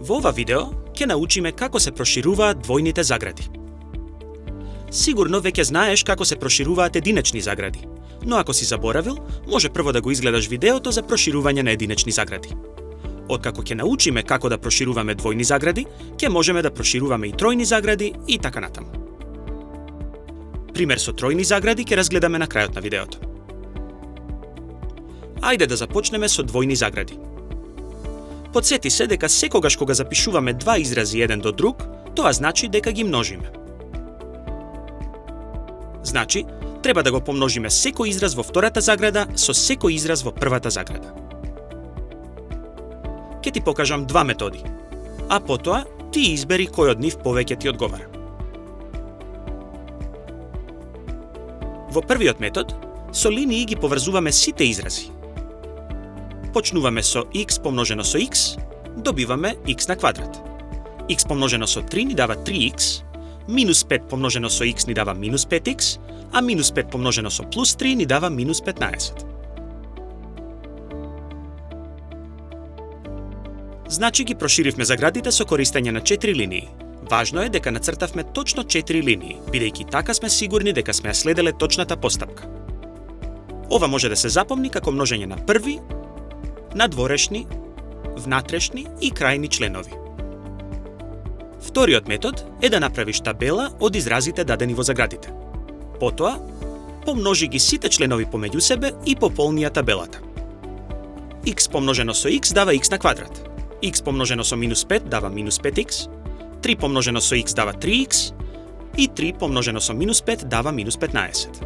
Во ова видео ќе научиме како се прошируваат двојните загради. Сигурно веќе знаеш како се прошируваат единечни загради, но ако си заборавил, може прво да го изгледаш видеото за проширување на единечни загради. Откако ќе научиме како да прошируваме двојни загради, ќе можеме да прошируваме и тројни загради и така натаму. Пример со тројни загради ќе разгледаме на крајот на видеото. Ајде да започнеме со двојни загради. Потсети се дека секогаш кога запишуваме два изрази еден до друг, тоа значи дека ги множиме. Значи, треба да го помножиме секој израз во втората заграда со секој израз во првата заграда. Ке ти покажам два методи, а потоа ти избери кој од нив повеќе ти одговара. Во првиот метод, со линии ги поврзуваме сите изрази. Почнуваме со x помножено со x, добиваме x на квадрат. X помножено со 3 ни дава 3x, минус 5 помножено со x ни дава минус 5x, а минус 5 помножено со плюс 3 ни дава минус 15. Значи ги проширивме заградите со користење на 4 линии. Важно е дека нацртавме точно 4 линии, бидејќи така сме сигурни дека сме следеле точната постапка. Ова може да се запомни како множење на први, надворешни, внатрешни и крајни членови. Вториот метод е да направиш табела од изразите дадени во заградите. Потоа, помножи ги сите членови помеѓу себе и пополни ја табелата. X помножено со x дава x на квадрат. X помножено со минус 5 дава минус 5x, 3 помножено со x дава 3x и 3 помножено со минус 5 дава минус 15.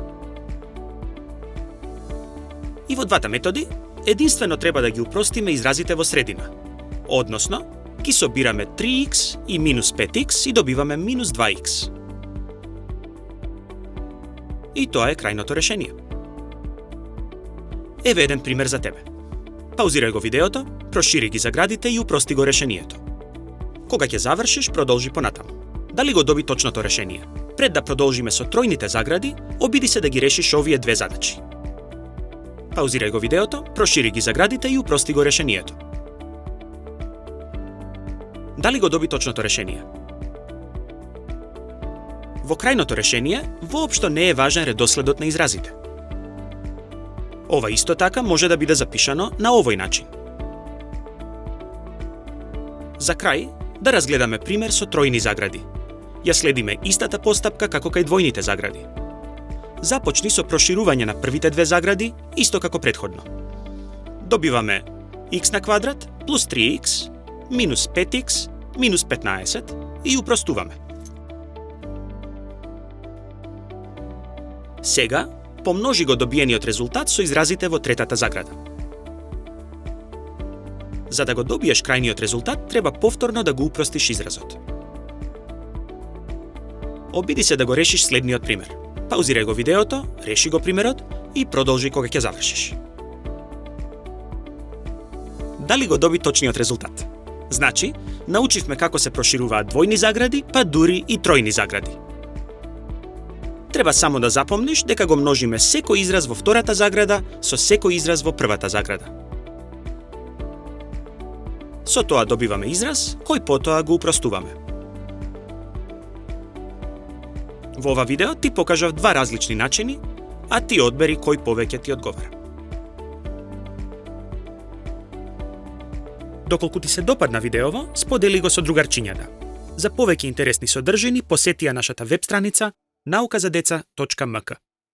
И во двата методи, единствено треба да ги упростиме изразите во средина. Односно, ги собираме 3x и минус 5x и добиваме минус 2x. И тоа е крајното решение. Еве еден пример за тебе. Паузирај го видеото, прошири ги заградите и упрости го решението. Кога ќе завршиш, продолжи понатаму. Дали го доби точното решение? Пред да продолжиме со тројните загради, обиди се да ги решиш овие две задачи. Паузирај го видеото, прошири ги заградите и упрости го решението. Дали го доби точното решение? Во крајното решение, воопшто не е важен редоследот на изразите. Ова исто така може да биде запишано на овој начин. За крај, да разгледаме пример со тројни загради. Ја следиме истата постапка како кај двојните загради. Започни со проширување на првите две загради, исто како претходно. Добиваме x на квадрат плюс 3x, минус 5x, минус 15 и упростуваме. Сега, помножи го добиениот резултат со изразите во третата заграда. За да го добиеш крајниот резултат, треба повторно да го упростиш изразот. Обиди се да го решиш следниот пример. Паузирај го видеото, реши го примерот и продолжи кога ќе завршиш. Дали го доби точниот резултат? Значи, научивме како се прошируваат двојни загради, па дури и тројни загради. Треба само да запомниш дека го множиме секој израз во втората заграда со секој израз во првата заграда. Со тоа добиваме израз, кој потоа го упростуваме. Во ова видео ти покажав два различни начини, а ти одбери кој повеќе ти одговара. Доколку ти се допадна видеово, сподели го со другарчињата. За повеќе интересни содржини посети ја нашата веб страница naukazadeca.mk.